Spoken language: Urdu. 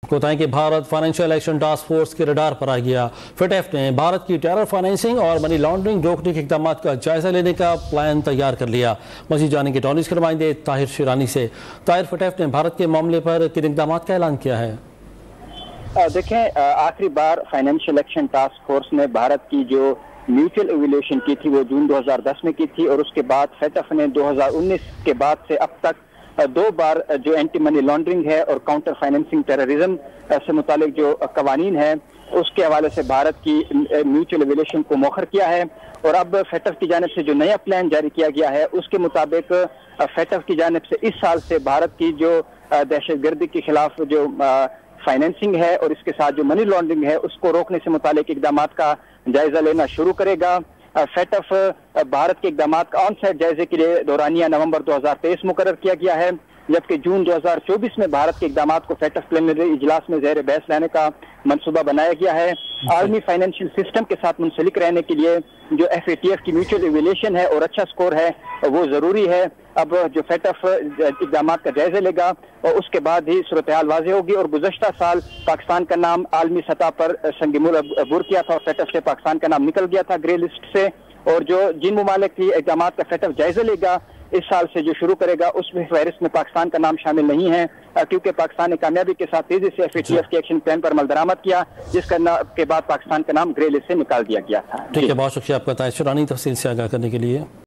کوتاہی کہ Bharat financial action task force کے رڈار پر آ گیا۔ فٹ ایف نے بھارت کی ٹیرر فائنینسنگ اور منی لانڈرنگ روکنے کے اقدامات کا جائزہ لینے کا پلان تیار کر لیا۔ مزید جانیں گے ٹونس کے نمائندے طاہر شیرانی سے۔ طاہر، فٹ ایف نے بھارت کے معاملے پر کن اقدامات کا اعلان کیا ہے؟ دیکھیں، آخری بار فائنینشیل ایکشن ٹاسک فورس نے بھارت کی جو میوچل ایویلیوشن کی تھی وہ جون 2010 میں کی تھی، اور اس کے بعد فٹ ایف نے 2019 کے بعد سے اب تک 2 بار جو اینٹی منی لانڈرنگ ہے اور کاؤنٹر فائنینسنگ ٹیررزم سے متعلق جو قوانین ہیں اس کے حوالے سے بھارت کی میوچل ایویلیوشن کو مؤخر کیا ہے۔ اور اب فٹ ایف کی جانب سے جو نیا پلان جاری کیا گیا ہے اس کے مطابق فٹ ایف کی جانب سے اس سال سے بھارت کی جو دہشت گردی کے خلاف جو فائنینسنگ ہے اور اس کے ساتھ جو منی لانڈرنگ ہے اس کو روکنے سے متعلق اقدامات کا جائزہ لینا شروع کرے گا۔ فٹ ایف بھارت کے اقدامات کا آن سائٹ جائزے کے لیے دورانیہ نومبر 2023 مقرر کیا گیا ہے، جبکہ جون 2024 میں بھارت کے اقدامات کو فٹ ایف پلینری اجلاس میں زیر بحث لانے کا منصوبہ بنایا گیا ہے۔ عالمی فائنینشیل سسٹم کے ساتھ منسلک رہنے کے لیے جو ایف اے ٹی ایف کی میوچل ایویلیوشن ہے اور اچھا سکور ہے وہ ضروری ہے۔ اب جو فٹ ایف اقدامات کا جائزہ لے گا اور اس کے بعد ہی صورتحال واضح ہوگی۔ اور گزشتہ سال پاکستان کا نام عالمی سطح پر سنگ میل عبور کیا تھا اور فٹ ایف سے پاکستان کا نام نکل گیا تھا گرے لسٹ سے، اور جو جن ممالک کی اقدامات کا فٹ ایف جائزہ لے گا اس سال سے جو شروع کرے گا اس میں فہرست میں پاکستان کا نام شامل نہیں ہے، کیونکہ پاکستان نے کامیابی کے ساتھ تیزی سے ایف اے ٹی ایف کے ایکشن پلان پر عمل درآمد کیا، جس کے بعد پاکستان کا نام گرے لسٹ سے نکال دیا گیا تھا۔ ٹھیک ہے، بہت شکریہ آپ کا طاہر شیرانی تفصیل سے آگاہ کرنے کے لیے۔